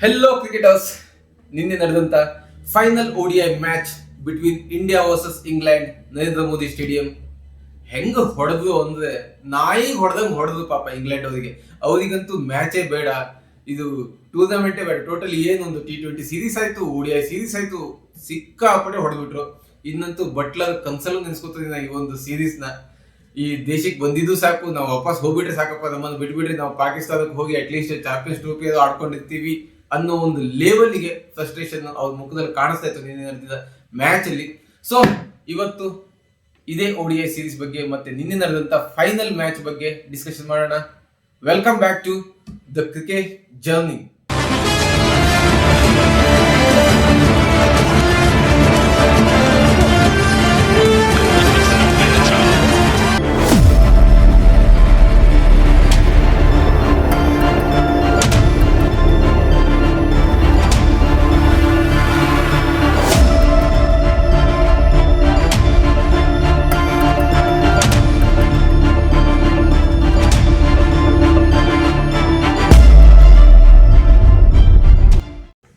Hello cricketers. ನಿನ್ನೆ ನಡೆದಂತ final ODI match between India versus England Narendra Modi stadium ಹೆಂಗ ಹೊಡೆದ್ರು ಅಂದ್ರೆ ನಾಯಿ ಹೊಡೆದಂಗ್ ಹೊಡೆದ್ರು ಪಾಪ ಇಂಗ್ಲೆಂಡ್ ಅವರಿಗಂತೂ ಮ್ಯಾಚೇ ಬೇಡ, ಇದು ಟೂರ್ನಮೆಂಟೇ ಬೇಡ. ಟೋಟಲ್ ಏನೊಂದು T20 ಸೀರೀಸ್ ಆಯ್ತು, ODI ಸೀರೀಸ್ ಆಯ್ತು, ಸಿಕ್ಕಾಪಟ್ಟೆ ಹೊಡೆದ್ಬಿಟ್ರು. ಇನ್ನಂತೂ ಬಟ್ಲರ್ ಕನ್ಸಲ್ಲೂ ನೆನ್ಸ್ಕೊತೀನಿ ಈ ಒಂದು ಸೀರೀಸ್ ನ. ಈ ದೇಶಕ್ಕೆ ಬಂದಿದ್ದು ಸಾಕು, ನಾವು ವಾಪಸ್ ಹೋಗ್ಬಿಟ್ರೆ ಸಾಕಪ್ಪ, ನಮ್ಮನ್ನು ಬಿಟ್ಬಿಟ್ರೆ ನಾವು ಪಾಕಿಸ್ತಾನಕ್ಕೆ ಹೋಗಿ ಅಟ್ಲೀಸ್ಟ್ ಚಾಂಪಿಯನ್ಸ್ ಟ್ರೋಫಿ ಆಡ್ಕೊಂಡಿರ್ತೀವಿ ಅನ್ನೋ ಒಂದು ಲೆವೆಲ್ಗೆ ಫ್ರಸ್ಟ್ರೇಷನ್ ಅವ್ರ ಮುಖದಲ್ಲಿ ಕಾಣಿಸ್ತಾ ಇತ್ತು ನಿನ್ನೆ ನಡೆದಿದ್ದ ಮ್ಯಾಚ್ ಅಲ್ಲಿ. ಸೊ ಇವತ್ತು ಇದೇ ODI ಸೀರೀಸ್ ಬಗ್ಗೆ ಮತ್ತೆ ನಿನ್ನೆ ನಡೆದಂತ ಫೈನಲ್ ಮ್ಯಾಚ್ ಬಗ್ಗೆ ಡಿಸ್ಕಷನ್ ಮಾಡೋಣ. Welcome back to the cricket journey.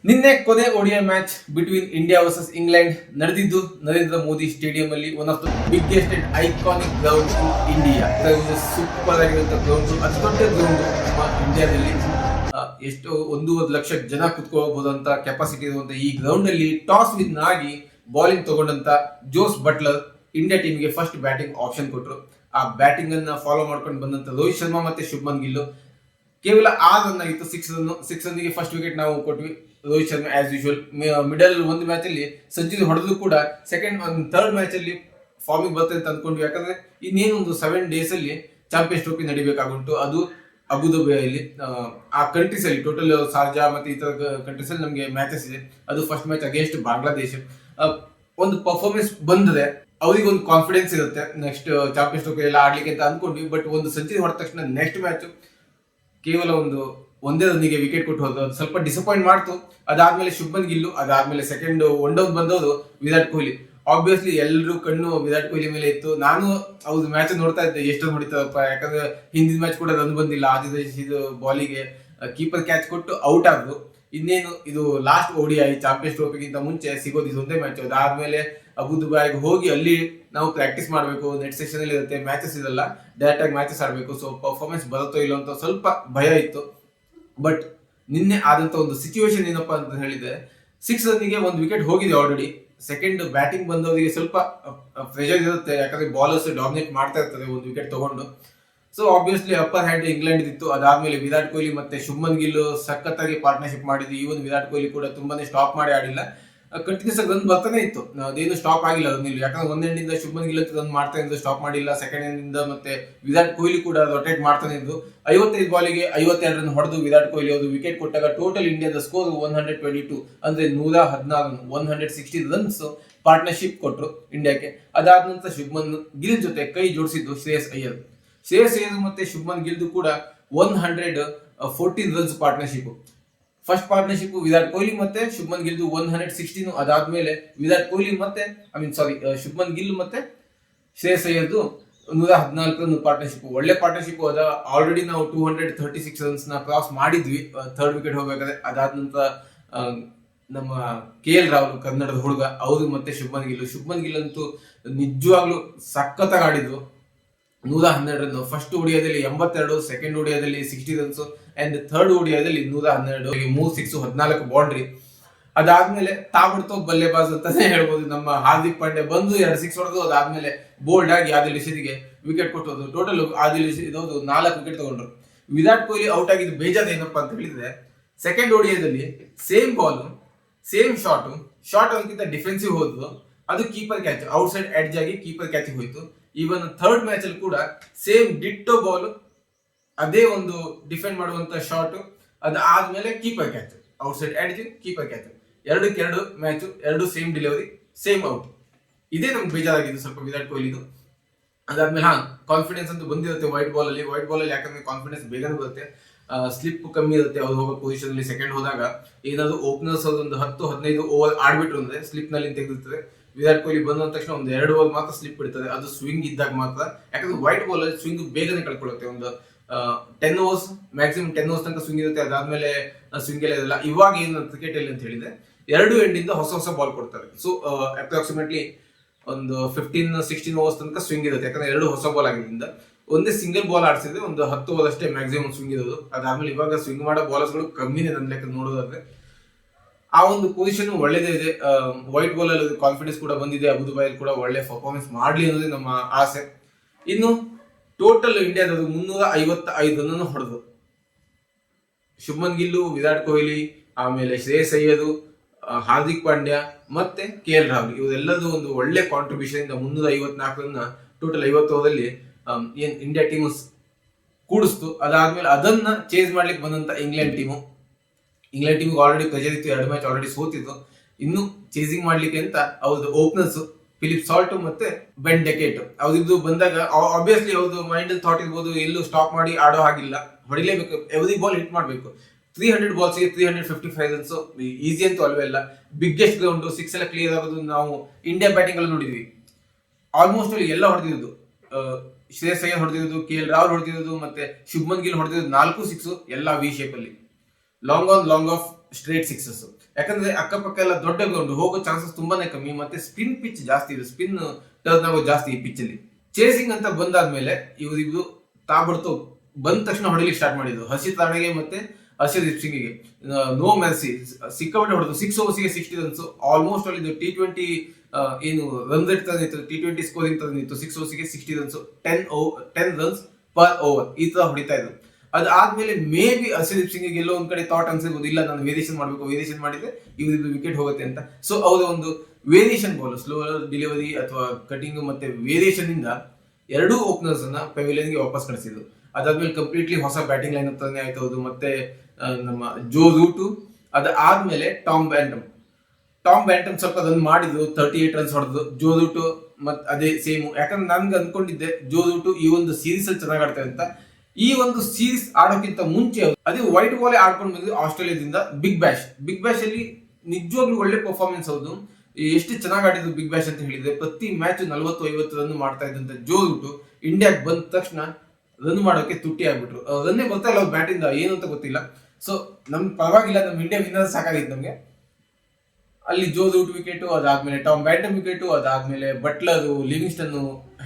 ನಿನ್ನೆ ಕೊನೆ ODI match between India versus England ನಡೆದಿದ್ದು ನರೇಂದ್ರ ಮೋದಿ ಸ್ಟೇಡಿಯಂ ಅಲ್ಲಿ, one of the biggest and iconic ground in India. Super ಆಗಿರುವಂತಹ ಗ್ರೌಂಡ್, ಅತಿ ದೊಡ್ಡ ಗ್ರೌಂಡ್ ನಮ್ಮ ಇಂಡಿಯಾದಲ್ಲಿ. ಎಷ್ಟು 1.5 ಲಕ್ಷ ಜನ ಕುತ್ಕೋಬಹುದಂತ ಕೆಪಾಸಿಟಿ ಇರುವಂತ ಈ ಗ್ರೌಂಡ್ ಅಲ್ಲಿ ಟಾಸ್ ವಿನ್ ಆಗಿ ಬೌಲಿಂಗ್ ತಗೊಂಡಂತ ಜೋಸ್ ಬಟ್ಲರ್ ಇಂಡಿಯಾ ಟೀಮ್ಗೆ ಫಸ್ಟ್ ಬ್ಯಾಟಿಂಗ್ ಆಪ್ಷನ್ ಕೊಟ್ಟರು. ಆ ಬ್ಯಾಟಿಂಗ್ ಅನ್ನ ಫಾಲೋ ಮಾಡ್ಕೊಂಡು ಬಂದಂತ ರೋಹಿತ್ ಶರ್ಮಾ ಮತ್ತೆ ಶುಭ್ಮನ್ ಗಿಲ್ ಕೇವಲ 6 ರನ್ ಆಗಿತ್ತು. 6 ರನ್ಗೆ ಫಸ್ಟ್ ವಿಕೆಟ್ ನಾವು ಕೊಟ್ವಿ. Rohit Sharma as usual middle ಒಂದು ಮ್ಯಾಚ್ ಅಲ್ಲಿ ಸೆಂಚುರಿ ಹೊಡೆದ್ರು ಕೂಡ ಥರ್ಡ್ ಮ್ಯಾಚ್ ಅಲ್ಲಿ ಫಾರ್ಮಿಂಗ್ ಬರ್ತದೆ ಅಂತ ಅನ್ಕೊಂಡ್ವಿ. ಯಾಕಂದ್ರೆ ಇನ್ನೇನೊಂದು 7 ಡೇಸ್ ಅಲ್ಲಿ ಚಾಂಪಿಯನ್ಸ್ ಟ್ರೋಫಿ ನಡಿಬೇಕಾಗುಂಟು. ಅದು ಅಬುಧಾಬಿಯಲ್ಲಿ, ಆ ಕಂಟ್ರೀಸ್ ಅಲ್ಲಿ ಟೋಟಲ್ ಶಾರ್ಜಾ ಮತ್ತೆ ಈ ತರ ಕಂಟ್ರೀಸ್ ಅಲ್ಲಿ ನಮಗೆ ಮ್ಯಾಚಸ್ ಇದೆ. ಅದು ಫಸ್ಟ್ ಮ್ಯಾಚ್ ಅಗೇನ್ಸ್ಟ್ ಬಾಂಗ್ಲಾದೇಶ. ಒಂದು ಪರ್ಫಾರ್ಮೆನ್ಸ್ ಬಂದ್ರೆ ಅವ್ರಿಗೆ ಒಂದು ಕಾನ್ಫಿಡೆನ್ಸ್ ಇರುತ್ತೆ ನೆಕ್ಸ್ಟ್ ಚಾಂಪಿಯನ್ಸ್ ಟ್ರೋಫಿ ಎಲ್ಲ ಆಡ್ಲಿಕ್ಕೆ ಅಂತ ಅನ್ಕೊಂಡ್ವಿ. ಬಟ್ ಒಂದು ಸೆಂಚುರಿ ಹೊಡೆದ ತಕ್ಷಣ ನೆಕ್ಸ್ಟ್ ಮ್ಯಾಚ್ ಕೇವಲ ಒಂದೇ ರನ್ನಿಗೆ ವಿಕೆಟ್ ಕೊಟ್ಟು ಹೋದ್ರು. ಅದು ಸ್ವಲ್ಪ ಡಿಸಪಾಯಿಂಟ್ ಮಾಡ್ತು. ಅದಾದ್ಮೇಲೆ ಶುಭ್ಮನ್ ಗಿಲ್ಲು, ಅದಾದ್ಮೇಲೆ ಸೆಕೆಂಡ್ ಒನ್ ಡೌನ್ ಬಂದವರು ವಿರಾಟ್ ಕೊಹ್ಲಿ. ಆಬ್ವಿಯಸ್ಲಿ ಎಲ್ಲರೂ ಕಣ್ಣು ವಿರಾಟ್ ಕೊಹ್ಲಿ ಮೇಲೆ ಇತ್ತು. ನಾನು ಅವ್ರ ಮ್ಯಾಚ್ ನೋಡ್ತಾ ಇದ್ದೆ, ಎಷ್ಟು ಹೊಡಿತಾರಪ್ಪ. ಯಾಕಂದ್ರೆ ಹಿಂದಿನ ಮ್ಯಾಚ್ ಕೂಡ ರನ್ ಬಂದಿಲ್ಲ, ಆದಿದೇಶಿದು ಬಾಲಿಗೆ ಕೀಪರ್ ಕ್ಯಾಚ್ ಕೊಟ್ಟು ಔಟ್ ಆದ್ರು. ಇನ್ನೇನು ಇದು ಲಾಸ್ಟ್ ODI ಚಾಂಪಿಯನ್ಸ್ ಟ್ರೋಫಿಗಿಂತ ಮುಂಚೆ ಸಿಗೋದು ಇದೊಂದೇ ಮ್ಯಾಚ್. ಅದಾದ್ಮೇಲೆ ಅಬುಧಾಬಿಗೆ ಹೋಗಿ ಅಲ್ಲಿ ನಾವು ಪ್ರಾಕ್ಟೀಸ್ ಮಾಡಬೇಕು, ನೆಟ್ ಸೆಷನ್ ಅಲ್ಲಿ ಇರುತ್ತೆ, ಮ್ಯಾಚಸ್ ಇದೆಲ್ಲ ಡೈರೆಕ್ಟ್ ಆಗಿ ಮ್ಯಾಚಸ್ ಆಡಬೇಕು. ಸೊ ಪರ್ಫಾರ್ಮೆನ್ಸ್ ಬರುತ್ತೋ ಇಲ್ಲ ಅಂತ ಸ್ವಲ್ಪ ಭಯ ಇತ್ತು. ಬಟ್ ನಿನ್ನೆ ಆದಂತ ಒಂದು ಸಿಚುವೇಶನ್ ಏನಪ್ಪಾ ಅಂತ ಹೇಳಿದ್ರೆ, 6 ರನ್ನಿಗೆ ಒಂದು ವಿಕೆಟ್ ಹೋಗಿದೆ ಆಲ್ರೆಡಿ. ಸೆಕೆಂಡ್ ಬ್ಯಾಟಿಂಗ್ ಬಂದವರಿಗೆ ಸ್ವಲ್ಪ ಪ್ರೆಷರ್ ಇರುತ್ತೆ, ಯಾಕಂದ್ರೆ ಬಾಲರ್ಸ್ ಡಾಮಿನೇಟ್ ಮಾಡ್ತಾ ಇರ್ತಾರೆ ಒಂದು ವಿಕೆಟ್ ತಗೊಂಡು. So obviously upper hand England ಇತ್ತು. ಅದಾದ್ಮೇಲೆ ವಿರಾಟ್ ಕೊಹ್ಲಿ ಮತ್ತೆ ಶುಭ್ಮನ್ ಗಿಲ್ ಸಖತ್ತಾಗಿ ಪಾರ್ಟ್ನರ್ಶಿಪ್ ಮಾಡಿದ್ರು. ಈವನ್ ವಿರಾಟ್ ಕೊಹ್ಲಿ ಕೂಡ ತುಂಬಾನೇ ಸ್ಟಾಪ್ ಮಾಡಿ ಆಡಿಲ್ಲ, ಕಂಟಿನ್ಯೂಸ್ ಆಗಿ ರನ್ ಬರ್ತಾನೆ ಇತ್ತು. ಅದೇನು ಸ್ಟಾಪ್ ಆಗಿಲ್ಲ ರನ್ ಇಲ್ಲಿ. ಯಾಕಂದ್ರೆ ಒಂದ್ ಎಂಡಿಂದ ಶುಭ್ಮನ್ ಗಿಲ್ ರನ್ ಮಾಡ್ತಾ ಇದ್ದು, ಸ್ಟಾಪ್ ಮಾಡಿಲ್ಲ. ಸೆಕೆಂಡ್ ಎಂಡಿಂದ ಮತ್ತೆ ವಿರಾಟ್ ಕೊಹ್ಲಿ ಕೂಡ ರೊಟೇಟ್ ಮಾಡ್ತಾನೆ ಇದ್ದು. 55 ಬಾಲಿಗೆ 52 ರನ್ ಹೊಡೆದು ವಿರಾಟ್ ಕೊಹ್ಲಿ ಅವರು ವಿಕೆಟ್ ಕೊಟ್ಟಾಗ ಟೋಟಲ್ ಇಂಡಿಯಾದ ಸ್ಕೋರ್ 122, ಅಂದ್ರೆ 114 116 ರನ್ಸ್ ಪಾರ್ಟ್ನರ್ಶಿಪ್ ಕೊಟ್ಟರು ಇಂಡಿಯಾಕ್ಕೆ. ಅದಾದ ನಂತರ ಶುಭ್ಮನ್ ಗಿಲ್ ಜೊತೆ ಕೈ ಜೋಡಿಸಿದ್ದು ಶ್ರೇಯಸ್ ಅಯ್ಯರ್ ಮತ್ತೆ ಶುಭ್ಮನ್ ಗಿಲ್ದು ಕೂಡ 114 runs partnership. First partnership Virat Kohli ಮತ್ತೆ ಶುಭ್ಮನ್ ಗಿಲ್ದು 116. ಅದಾದ್ಮೇಲೆ ವಿರಾಟ್ ಕೊಹ್ಲಿ ಮತ್ತೆ ಶುಭ್ಮನ್ ಗಿಲ್ ಮತ್ತೆ ಶ್ರೇಯಸ್ ಅಯ್ಯರ್ದು 114 ರನ್ ಪಾರ್ಟ್ನರ್ಶಿಪ್. ಒಳ್ಳೆ ಪಾರ್ಟ್ನರ್ಶಿಪ್ ಅದ. ಆಲ್ರೆಡಿ ನಾವು 236 ರನ್ಸ್ ನ ಕ್ರಾಸ್ ಮಾಡಿದ್ವಿ ಥರ್ಡ್ ವಿಕೆಟ್ ಹೋಗ್ಬೇಕಾದ್ರೆ. ಅದಾದ ನಂತರ ನಮ್ಮ KL ರಾಹುಲ್, ಕನ್ನಡದ ಹುಡುಗ, ಅವರು ಮತ್ತೆ ಶುಭ್ಮನ್ ಗಿಲ್ ಅಂತೂ ನಿಜವಾಗ್ಲೂ ಸಖತ್ತಾಗಿ ಆಡಿದ್ರು. 112 ರನ್. ಫಸ್ಟ್ ODIದಲ್ಲಿ 82, ಸೆಕೆಂಡ್ ODIದಲ್ಲಿ 60 ರನ್ಸ್ ಅಂಡ್ ಥರ್ಡ್ ODIದಲ್ಲಿ 112, 3 6 14 ಬೌಂಡ್ರಿ. ಅದಾದ್ಮೇಲೆ ತಾಬಡ್ತೋ ಬಲ್ಲೆಬಾಜ್ ಅಂತಾನೆ ಹೇಳ್ಬೋದು. ನಮ್ಮ ಹಾರ್ದಿಕ್ ಪಾಂಡ್ಯ ಬಂದು 2 6 ಹೊಡೆದು ಅದಾದ್ಮೇಲೆ ಬೋಲ್ಡ್ ಆಗಿ ಆದಿಲ್ ರಶೀದ್ಗೆ ವಿಕೆಟ್ ಕೊಟ್ಟೋದು. ಟೋಟಲ್ ಆದಿಲ್ ರಶೀದ್ 4 ವಿಕೆಟ್ ತಗೊಂಡ್ರು. ವಿರಾಟ್ ಕೊಹ್ಲಿ ಔಟ್ ಆಗಿದ್ದು ಬೇಜಾರ್ ಏನಪ್ಪಾ ಅಂತ ಹೇಳಿದ್ರೆ, ಸೆಕೆಂಡ್ ODIದಲ್ಲಿ ಸೇಮ್ ಬಾಲ್ ಸೇಮ್ ಶಾಟ್ ಅದಕ್ಕಿಂತ ಡಿಫೆನ್ಸಿವ್ ಹೋದ್ರು. ಅದು keeper catch, outside edge ಆಗಿ ಕೀಪರ್ ಕ್ಯಾಚ್ ಹೋಯ್ತು. ಈವನ್ ಥರ್ಡ್ ಮ್ಯಾಚ್ ಅಲ್ಲಿ ಕೂಡ ಸೇಮ್ ಡಿಟ್ಟೋ ಬಾಲ್, ಅದೇ ಒಂದು ಡಿಫೆಂಡ್ ಮಾಡುವಂತ ಶಾಟ್, ಅದಾದ್ಮೇಲೆ keeper catch, outside edge keeper catch. 2 match, 2 same delivery, same out. ಇದೇ ನಮ್ಗೆ ಬೇಜಾರಾಗಿದ್ದು ಸ್ವಲ್ಪ ವಿರಾಟ್ ಕೊಹ್ಲಿದು. ಅದಾದ್ಮೇಲೆ ಕಾನ್ಫಿಡೆನ್ಸ್ ಅಂತೂ ಬಂದಿರುತ್ತೆ ವೈಟ್ ಬಾಲ್ ಅಲ್ಲಿ. ಯಾಕಂದ್ರೆ ಕಾನ್ಫಿಡೆನ್ಸ್ ಬೇಗನೆ ಬರುತ್ತೆ, ಸ್ಲಿಪ್ ಕಮ್ಮಿ ಇರುತ್ತೆ ಅವ್ರು ಹೋಗೋ ಪೊಸಿಷನ್ ಅಲ್ಲಿ. ಸೆಕೆಂಡ್ ಹೋದಾಗ ಏನಾದ್ರು ಓಪನರ್ಸ್ ಒಂದು 10-15 ಓವರ್ ಆಡ್ಬಿಟ್ರು ಅಂದ್ರೆ ಸ್ಲಿಪ್ ನಲ್ಲಿ ತೆಗೆದಿರ್ತದೆ. ವಿರಾಟ್ ಕೊಹ್ಲಿ ಬಂದ ತಕ್ಷಣ ಒಂದು 2 ಓವರ್ ಮಾತ್ರ ಸ್ಲಿಪ್ ಇರ್ತದೆ, ಅದು ಸ್ವಿಂಗ್ ಇದ್ದಾಗ ಮಾತ್ರ. ಯಾಕಂದ್ರೆ ವೈಟ್ ಬಾಲ್ ಅಲ್ಲಿ ಸ್ವಿಂಗ್ ಬೇಗನೆ ಕಳ್ಕೊಳ್ಳುತ್ತೆ. ಒಂದು 10 ಓವರ್ಸ್ ಮ್ಯಾಕ್ಸಿಮಮ್ 10 ಓವರ್ಸ್ ತನಕ ಸ್ವಿಂಗ್ ಇರುತ್ತೆ. ಅದಾದ್ಮೇಲೆ ಸ್ವಿಂಗ್ ಎಲ್ಲ ಇವಾಗ ಏನು ಕ್ರಿಕೆಟ್ ಅಲ್ಲಿ ಅಂತ ಹೇಳಿದ್ರೆ 2 ಎಂಡಿಂದ ಹೊಸ ಬಾಲ್ ಕೊಡ್ತಾರೆ. ಸೊ ಅಪ್ರಾಕ್ಸಿಮೇಟ್ಲಿ ಒಂದು 15-16 ಓವರ್ಸ್ ತನಕ ಸ್ವಿಂಗ್ ಇರುತ್ತೆ, ಯಾಕಂದ್ರೆ 2 ಹೊಸ ಬಾಲ್ ಆಗಿದ್ದರಿಂದ. ಒಂದೇ ಸಿಂಗಲ್ ಬಾಲ್ ಆಡಿಸಿದ್ರೆ ಒಂದು 10 ಓವರ್ ಅಷ್ಟೇ ಮ್ಯಾಕ್ಸಿಮಮ್ ಸ್ವಿಂಗ್ ಇರೋದು. ಅದಾದ್ಮೇಲೆ ಇವಾಗ ಸ್ವಿಂಗ್ ಮಾಡೋ ಬಾಲರ್ಸ್ಗಳು ಕಮ್ಮಿನೇ ನನ್ನ ಲೆಕ್ಕ ನೋಡೋದಾದ್ರೆ. ಆ ಒಂದು ಪೊಸಿಷನ್ ಒಳ್ಳೇದೇ ಇದೆ. ವೈಟ್ ಬಾಲ್ ಅಲ್ಲಿ ಕಾನ್ಫಿಡೆನ್ಸ್ ಕೂಡ ಬಂದಿದೆ. ಅಬುದುಬಾಯಲ್ಲಿ ಕೂಡ ಒಳ್ಳೆ ಪರ್ಫಾರ್ಮೆನ್ಸ್ ಮಾಡ್ಲಿ ಅನ್ನೋದೇ ನಮ್ಮ ಆಸೆ. ಇನ್ನು ಟೋಟಲ್ ಇಂಡಿಯಾದ 355 ರನ್ ಹೊಡೆದು ಶುಭ್ಮನ್ ಗಿಲ್ಲು, ವಿರಾಟ್ ಕೊಹ್ಲಿ, ಆಮೇಲೆ ಶ್ರೇಯಸ್ ಅಯ್ಯರ್, ಹಾರ್ದಿಕ್ ಪಾಂಡ್ಯ ಮತ್ತೆ KL ರಾಹುಲ್ ಇವರೆಲ್ಲದೂ ಒಂದು ಒಳ್ಳೆ ಕಾಂಟ್ರಿಬ್ಯೂಷನ್ ಇಂದ 354 ರನ್ ಟೋಟಲ್ 50 ಓವರಲ್ಲಿ ಏನ್ ಇಂಡಿಯಾ ಟೀಮ್ ಕೂಡಿಸ್ತು. ಅದಾದ್ಮೇಲೆ ಅದನ್ನ ಚೇಸ್ ಮಾಡ್ಲಿಕ್ಕೆ ಬಂದಂತ ಇಂಗ್ಲೆಂಡ್ ಟೀಮ್ ಆಲ್ರೆಡಿ ಪ್ರೆಷರ್ ಇತ್ತು, 2 ಮ್ಯಾಚ್ ಆಲ್ರೆಡಿ ಸೋತಿತ್ತು. ಇನ್ನು ಚೇಸಿಂಗ್ ಮಾಡ್ಲಿಕ್ಕೆ ಅಂತ ಅವ್ರದ್ದು ಓಪನರ್ಸ್ ಫಿಲಿಪ್ ಸಾಲ್ಟ್ ಮತ್ತೆ ಬೆನ್ ಡೆಕೆಟ್ ಅವ್ರದ್ದು ಬಂದಾಗ ಆಬ್ವಿಯಸ್ಲಿ ಅವ್ರದ್ದು ಮೈಂಡ್ ಅಲ್ಲಿ ಥಾಟ್ ಇರ್ಬೋದು, ಎಲ್ಲೂ ಸ್ಟಾಪ್ ಮಾಡಿ ಆಡೋ ಹಾಗಿಲ್ಲ, ಹೊಡಿಲೇಬೇಕು, ಎವ್ರಿ ಬಾಲ್ ಹಿಟ್ ಮಾಡಬೇಕು. 300 ಬಾಲ್ಸ್ಗೆ 355 ರನ್ಸ್ ಈಸಿ ಅಂತೂ ಅಲ್ವೇ ಇಲ್ಲ. ಬಿಗ್ಗೆಸ್ಟ್ ಗ್ರೌಂಡ್, 6 ಎಲ್ಲ ಕ್ಲಿಯರ್ ಆಗೋದು ನಾವು ಇಂಡಿಯಾ ಬ್ಯಾಟಿಂಗ್ ಅಲ್ಲಿ ನೋಡಿದ್ವಿ. ಆಲ್ಮೋಸ್ಟ್ ಅಲ್ಲಿ ಎಲ್ಲ ಹೊಡೆದಿರೋದು, ಶ್ರೇಯಸ್ ಅಯ್ಯರ್ ಹೊಡೆದಿರೋದು, KL ರಾಹುಲ್ ಹೊಡೆದಿರೋದು, ಮತ್ತೆ ಶುಭ್ಮನ್ ಗಿಲ್ ಹೊಡೆದಿರೋದು 4 ಸಿಕ್ಸ್ ಎಲ್ಲ ವಿ ಶೇಪ್ ಅಲ್ಲಿ, ಲಾಂಗ್ ಆಫ್ ಸ್ಟ್ರೇಟ್ ಸಿಕ್ಸಸ್. ಯಾಕಂದ್ರೆ ಅಕ್ಕಪಕ್ಕ ಎಲ್ಲ ದೊಡ್ಡ ಗ್ರೌಂಡ್, ಹೋಗೋ ಚಾನ್ಸಸ್ ತುಂಬಾನೇ ಕಮ್ಮಿ, ಮತ್ತೆ ಸ್ಪಿನ್ ಪಿಚ್ ಜಾಸ್ತಿ ಇದೆ, ಸ್ಪಿನ್ ಟರ್ನ್ ಆಗೋ ಜಾಸ್ತಿ ಈ ಪಿಚ್ ಅಲ್ಲಿ. ಚೇಸಿಂಗ್ ಅಂತ ಬಂದಾದ್ಮೇಲೆ ಇವ್ರಿಬ್ರು ತಾಬಡ್ತು ಬಂದ ತಕ್ಷಣ ಹೊಡಿಲಿಕ್ಕೆ ಸ್ಟಾರ್ಟ್ ಮಾಡಿದ್ರು. ಹರ್ಷಿತ್ ರಾಣೆಗೆ ಮತ್ತೆ ಹರ್ಷದೀಪ್ ಸಿಂಗ್ಗೆ ನೋ ಮೆರ್ಸಿ, ಸಿಕ್ಕಾಪಟ್ಟೆ ಹೊಡೆದು 6 ಓವರ್ಸ್ಗೆ 60 ರನ್ಸ್. ಆಲ್ಮೋಸ್ಟ್ ಅಲ್ಲಿ T20 ಏನು ರನ್ ರೇಟ್ ತಂದಿತ್ತು, T20 ಸ್ಕೋರಿಂಗ್ ತಂದಿತ್ತು. 6 ಓವರ್ಸ್ಗೆ 60 ರನ್ಸ್, 10 ರನ್ಸ್ ಪರ್ ಓವರ್ ಈ ತರ ಹೊಡಿತಾ ಇದ್ರು. ಅದಾದ್ಮೇಲೆ ಮೇ ಬಿ ಹರ್ಷದೀಪ್ ಸಿಂಗ್ ಎಲ್ಲೋ ಒಂದ್ ಕಡೆ ಥಾಟ್ ಅನ್ಸಿರ್ಬೋದು, ಇಲ್ಲ ನಾನು ವೇರಿಯೇಷನ್ ಮಾಡಬೇಕು, ವೇರಿಯೇಷನ್ ಮಾಡಿದ್ರೆ ಇವ್ರದ್ದು ವಿಕೆಟ್ ಹೋಗುತ್ತೆ ಅಂತ. ಸೊ ಅವರ ಒಂದು ವೇರಿಯೇಷನ್ ಬಾಲ್, ಸ್ಲೋ ಡೆಲಿವರಿ ಅಥವಾ ಕಟಿಂಗ್ ಮತ್ತೆ ವೇರಿಯೇಷನ್ ಇಂದ 2 ಓಪನರ್ಸ್ ಅನ್ನ ಪೆವಿಲಿಯನ್ಗೆ ವಾಪಸ್ ಕಳಿಸಿದ್ರು. ಅದಾದ್ಮೇಲೆ ಕಂಪ್ಲೀಟ್ಲಿ ಹೊಸ ಬ್ಯಾಟಿಂಗ್ ಲೈನ್ ಅಪ್ ಆಯ್ತು. ಮತ್ತೆ ನಮ್ಮ ಜೋ ರೂಟು, ಅದಾದ್ಮೇಲೆ ಟಾಮ್ ಬ್ಯಾಂಟಮ್ ಸ್ವಲ್ಪ ರನ್ ಮಾಡಿದ್ರು, 38 ರನ್ಸ್ ಹೊಡೆದ್ರು. ಜೋ ರೂಟು ಮತ್ತೆ ಅದೇ ಸೇಮ್, ಯಾಕಂದ್ರೆ ನನ್ಗೆ ಅನ್ಕೊಂಡಿದ್ದೆ ಜೋ ರೂಟು ಈ ಒಂದು ಸೀರೀಸ್ ಅಲ್ಲಿ ಚೆನ್ನಾಗಿ ಆಡ್ತಾರೆ ಅಂತ. ಈ ಒಂದು ಸೀರೀಸ್ ಆಡೋಕ್ಕಿಂತ ಮುಂಚೆ ಅದೇ ವೈಟ್ ಬಾಲ್ ಆಡ್ಕೊಂಡು ಬಂದ್ರು ಆಸ್ಟ್ರೇಲಿಯಾದಿಂದ ಬಿಗ್ ಬ್ಯಾಶ್ ಅಲ್ಲಿ ನಿಜವಾಗ್ಲೂ ಒಳ್ಳೆ ಪರ್ಫಾರ್ಮೆನ್ಸ್. ಹೌದು, ಎಷ್ಟು ಚೆನ್ನಾಗಿ ಆಡಿದ್ರು ಬಿಗ್ ಬ್ಯಾಶ್ ಅಂತ ಹೇಳಿದ್ರೆ ಪ್ರತಿ ಮ್ಯಾಚ್ 40-50 ರನ್ ಮಾಡ್ತಾ ಇದ್ದಂತ ಜೋ ರೂಟು ಇಂಡಿಯಾಗೆ ಬಂದ ತಕ್ಷಣ ರನ್ ಮಾಡೋಕೆ ತುಟ್ಟಿ ಆಗ್ಬಿಟ್ರು. ರನ್ನೇ ಬರ್ತಾ ಇಲ್ಲ ಅವ್ರ ಬ್ಯಾಟಿಂದ, ಏನು ಅಂತ ಗೊತ್ತಿಲ್ಲ. ಸೊ ನಮ್ ಪರವಾಗಿಲ್ಲ, ನಮ್ ಇಂಡಿಯಾ ವಿನ್ನರ್ ಸಾಕಾಗಿತ್ತು ನಮ್ಗೆ. ಅಲ್ಲಿ ಜೋ ರೂಟ್ ವಿಕೆಟ್, ಅದಾದ್ಮೇಲೆ ಟಾಮ್ ಬ್ಯಾಂಟಮ್ ವಿಕೆಟ್, ಅದಾದ್ಮೇಲೆ ಬಟ್ಲರ್, ಲಿವಿಂಗ್ಸ್ಟನ್,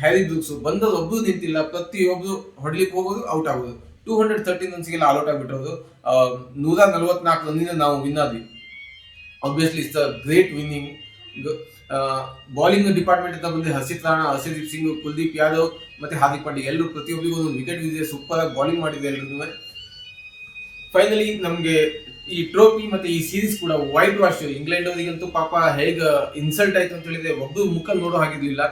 ಹ್ಯಾರಿ ಬ್ರೂಕ್ಸ್ ಬಂದದ್ದು ಒಬ್ರು ನಿಂತಿಲ್ಲ. ಪ್ರತಿಯೊಬ್ರು ಹೊಡ್ಲಿಕ್ಕೆ ಹೋಗೋದು, ಔಟ್ ಆಗೋದು. 213 ರನ್ಸ್ಗೆಲ್ಲ ಆಲ್ಔಟ್ ಆಗ್ಬಿಟ್ಟಿರೋದು. 144 ರನ್ನಿಂದ ನಾವು ವಿನ್ ಆದ್ವಿ. Obviously it's a great winning. Bowling department ಅಂತ ಬಂದ್ರೆ ಹರ್ಷಿತ್ ರಾಣಾ, ಹರ್ಷದೀಪ್ ಸಿಂಗ್, ಕುಲ್ದೀಪ್ ಯಾದವ್ ಮತ್ತೆ ಹಾರ್ದಿಕ್ ಪಾಂಡ್ಯ ಎಲ್ಲರೂ ಪ್ರತಿಯೊಬ್ಬರಿಗೂ ಒಂದು ವಿಕೆಟ್ ಬಿದ್ದಿದೆ. ಸೂಪರ್ ಆಗಿ ಬಾಲಿಂಗ್ ಮಾಡಿದೆ ಎಲ್ಲರೂ. ಫೈನಲಿ ನಮ್ಗೆ ಈ ಟ್ರೋಫಿ ಮತ್ತೆ ಈ ಸೀರೀಸ್ ಕೂಡ ವೈಟ್ ವಾಶ್. ಇಂಗ್ಲೆಂಡ್ ಅವರಿಗಂತೂ ಪಾಪ ಹೇಗ ಇನ್ಸಲ್ಟ್ ಆಯ್ತು ಅಂತ ಹೇಳಿದ್ರೆ ಒಬ್ಬರು ಮುಖ ನೋಡೋ ಹಾಗಿರ್ಲಿಲ್ಲ,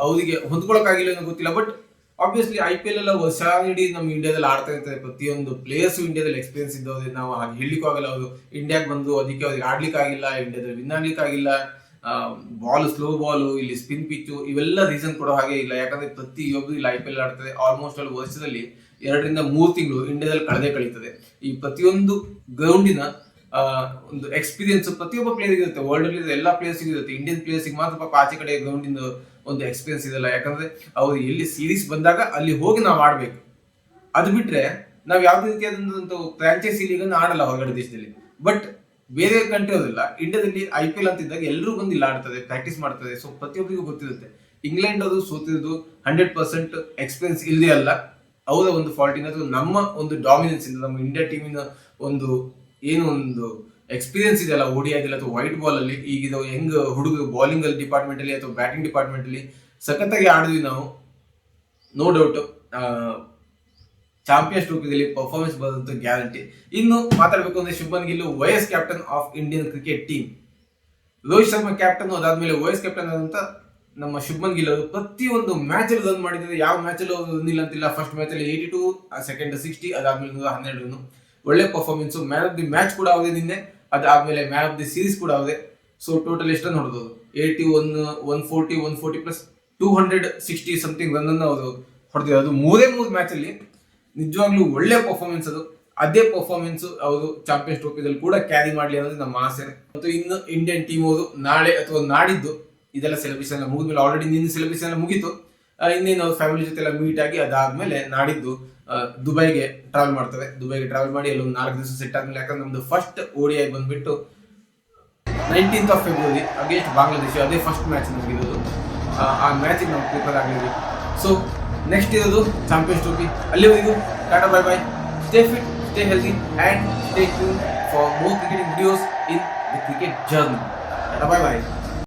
ಅವರಿಗೆ ಹೊಂದ್ಕೊಳಕ್ ಆಗಿಲ್ಲ ಏನೋ ಗೊತ್ತಿಲ್ಲ. ಬಟ್ ಆಬ್ವಿಯಸ್ಲಿ IPL ಎಲ್ಲ ವರ್ಷ ಇಡೀ ನಮ್ಮ ಇಂಡಿಯಾದಲ್ಲಿ ಆಡ್ತಾ ಇರ್ತಾರೆ. ಪ್ರತಿಯೊಂದು ಪ್ಲೇಯರ್ಸ್ ಇಂಡಿಯಾದಲ್ಲಿ ಎಕ್ಸ್ಪೀರಿಯನ್ಸ್ ಇದ್ದವ್ರೆ, ನಾವು ಹಾಗೆ ಹೇಳಲಿಕ್ಕೂ ಆಗಲ್ಲ. ಅವರು ಇಂಡಿಯಾಗೆ ಬಂದು ಅದಕ್ಕೆ ಅವ್ರಿಗೆ ಆಡ್ಲಿಕ್ಕೆ ಆಗಿಲ್ಲ, ಇಂಡಿಯಾದಲ್ಲಿ ವಿನ್ ಆಗ್ಲಿಕ್ಕೆ ಆಗಿಲ್ಲ. ಬಾಲ್ ಸ್ಲೋ ಬಾಲು, ಇಲ್ಲಿ ಸ್ಪಿನ್ ಪಿಚ್ಚು, ಇವೆಲ್ಲ ರೀಸನ್ ಕೊಡೋ ಹಾಗೆ ಇಲ್ಲ. ಯಾಕಂದ್ರೆ ಪ್ರತಿಯೊಬ್ಬರು ಇಲ್ಲಿ IPL ಆಡ್ತಾರೆ. ಆಲ್ಮೋಸ್ಟ್ ಅಲ್ಲಿ ವರ್ಷದಲ್ಲಿ 2-3 ತಿಂಗಳು ಇಂಡಿಯಾದಲ್ಲಿ ಕಳೀತದೆ. ಈ ಪ್ರತಿಯೊಂದು ಗ್ರೌಂಡಿನ ಒಂದು ಎಕ್ಸ್ಪೀರಿಯನ್ಸ್ ಪ್ರತಿಯೊಬ್ಬ ಪ್ಲೇಯರ್ ಇರುತ್ತೆ. ವರ್ಲ್ಡ್ ಅಲ್ಲಿ ಎಲ್ಲ ಪ್ಲೇಯರ್ಸ್ ಇರುತ್ತೆ, ಇಂಡಿಯನ್ ಪ್ಲೇಯರ್ಸ್ ಮಾತ್ರ ಪಾಪ ಆಚೆ ಕಡೆ ಗ್ರೌಂಡ್ ಇಂದ ಒಂದು ಎಕ್ಸ್ಪೀರಿಯನ್ಸ್ ಇದೆಲ್ಲ. ಯಾಕಂದ್ರೆ ಅವ್ರು ಎಲ್ಲಿ ಸೀರೀಸ್ ಬಂದಾಗ ಅಲ್ಲಿ ಹೋಗಿ ನಾವು ಆಡ್ಬೇಕು. ಅದು ಬಿಟ್ರೆ ನಾವ್ ಯಾವ್ದೇ ರೀತಿಯಾದಂತ ಫ್ರಾಂಚೈಸಿ ಲೀಗ್ ಅನ್ನು ಆಡಲ್ಲ ಹೊರಗಡೆ ದೇಶದಲ್ಲಿ. ಬಟ್ ಬೇರೆ ಕಂಟ್ರಿ ಅವರೆಲ್ಲ ಇಂಡಿಯಾದಲ್ಲಿ IPL ಅಂತಿದ್ದಾಗ ಎಲ್ಲರೂ ಬಂದು ಇಲ್ಲಿ ಆಡ್ತಾರೆ, ಪ್ರಾಕ್ಟೀಸ್ ಮಾಡ್ತಾರೆ. ಸೊ ಪ್ರತಿಯೊಬ್ಬರಿಗೂ ಗೊತ್ತಿರುತ್ತೆ. ಇಂಗ್ಲೆಂಡ್ ಅವರು ಸೋತಿರೋದು 100% ಎಕ್ಸ್ಪೀರಿಯನ್ಸ್ ಇಲ್ಲದೆ ಅಲ್ಲ, ಅವರ ಒಂದು ಫಾಲ್ಟ್ ಇಂದ ಅಥವಾ ನಮ್ಮ ಒಂದು ಡಾಮಿನೆನ್ಸ್ ಇಂದ. ನಮ್ಮ ಇಂಡಿಯಾ ಟೀಮಿನ ಒಂದು ಏನು ಒಂದು ಎಕ್ಸ್ಪೀರಿಯನ್ಸ್ ಇದೆಯಲ್ಲ ODI-ದಲ್ಲಿ ಅಥವಾ ವೈಟ್ ಬಾಲ್ ಅಲ್ಲಿ, ಈಗ ಹೆಂಗ್ ಹುಡುಗರು ಬಾಲಿಂಗ್ ಅಲ್ಲಿ ಡಿಪಾರ್ಟ್ಮೆಂಟ್ ಅಲ್ಲಿ ಅಥವಾ ಬ್ಯಾಟಿಂಗ್ ಡಿಪಾರ್ಟ್ಮೆಂಟ್ ಅಲ್ಲಿ ಸಖತ್ತಾಗಿ ಆಡಿದ್ವಿ ನಾವು. ನೋ ಡೌಟ್ ಚಾಂಪಿಯನ್ಸ್ ಟ್ರೋಫಿಯಲ್ಲಿ ಪರ್ಫಾರ್ಮೆನ್ಸ್ ಬರೋದಂತ ಗ್ಯಾರಂಟಿ. ಇನ್ನು ಮಾತಾಡಬೇಕು ಅಂದ್ರೆ Shubman Gill vice captain of Indian cricket team. Rohit Sharma captain, ಅದಾದ್ಮೇಲೆ ವೈಸ್ ಕ್ಯಾಪ್ಟನ್ ಆದಂತ ನಮ್ಮ ಶುಭ್ಮನ್ ಗಿಲ್ ಅವರು ಪ್ರತಿಯೊಂದು ಮ್ಯಾಚ್ ಅಲ್ಲಿ ರನ್ ಮಾಡಿದ್ದಾರೆ. ಯಾವ ಮ್ಯಾಚ್ ಅಲ್ಲಿ ರನ್ ಇಲ್ಲ ಅಂತಿಲ್ಲ. ಫಸ್ಟ್ ಮ್ಯಾಚ್ ಅಲ್ಲಿ 82, ಸೆಕೆಂಡ್ 60, ಅದಾದ್ಮೇಲೆ 112 ರನ್. ಒಳ್ಳೆ performance. Man of the match ಕೂಡ ಆಗಿದೆ ನಿನ್ನೆ, ಅದಾದ್ಮೇಲೆ ಮ್ಯಾನ್ ಆಫ್ ದಿ ಸೀರೀಸ್ ಕೂಡ ಆಗಿದೆ. ಸೊ ಟೋಟಲ್ ಎಷ್ಟು ರನ್ ಹೊಡೆದವರು 81, 140, 140 ಪ್ಲಸ್ 260 ಸಮಥಿಂಗ್ ರನ್ ಅನ್ನು ಅವರು ಹೊಡೆದಿದ್ದಾರೆ. ಅದು 3 ಮ್ಯಾಚ್ ಅಲ್ಲಿ ನಿಜವಾಗ್ಲೂ ಒಳ್ಳೆ ಪರ್ಫಾರ್ಮೆನ್ಸ್. ಅದೇ ಪರ್ಫಾರ್ಮೆನ್ಸ್ ಅವರು ಚಾಂಪಿಯನ್ಸ್ ಟ್ರೋಫಿದಲ್ಲಿ ಕೂಡ ಕ್ಯಾರಿ ಮಾಡ್ಲಿ ಅನ್ನೋದು ನಮ್ಮ ಆಸೆ. ಮತ್ತು ಇನ್ನು ಇಂಡಿಯನ್ ಟೀಮ್ ಅವರು ನಾಳೆ ಅಥವಾ ನಾಡಿದ್ದು ಇದೆಲ್ಲ ಸೆಲೆಬ್ರೇಷನ್ ಎಲ್ಲ ಮುಗಿದ್ಮೇಲೆ, ಆಲ್ರೆಡಿ ನಿನ್ನ ಸೆಲೆಬ್ರೇಷನ್ ಎಲ್ಲ ಮುಗೀತು. ಇನ್ನೇನು ಅವ್ರ ಫ್ಯಾಮಿಲಿ ಜೊತೆ ಎಲ್ಲ ಮೀಟ್ ಆಗಿ ಅದಾದ್ಮೇಲೆ ನಾಡಿದ್ದು ದುಬೈಗೆ ಟ್ರಾವೆಲ್ ಮಾಡ್ತವೆ. ದುಬೈಗೆ ಟ್ರಾವೆಲ್ ಮಾಡಿ ಅಲ್ಲಿ ಒಂದು 4 ದಿವಸ ಸೆಟ್ ಆದ್ಮೇಲೆ, ಯಾಕಂದ್ರೆ ನಮ್ದು ಫಸ್ಟ್ ODI ಬಂದ್ಬಿಟ್ಟು 19th of February against Bangladesh. ಅದೇ ಫಸ್ಟ್ ಮ್ಯಾಚ್ ನಮಗಿರೋದು. ಆ ಮ್ಯಾಚಿಗೆ ನಾವು ಪ್ರಿಪೇರ್ ಆಗಲೇಬೇಕು. ಸೊ ನೆಕ್ಸ್ಟ್ ಇರೋದು ಚಾಂಪಿಯನ್ಸ್ ಟ್ರೋಫಿ. ಅಲ್ಲಿವರೆಗೂ tata bye bye. Stay fit, stay healthy and stay tune for more cricketing videos in the cricket journey. Tata bye bye.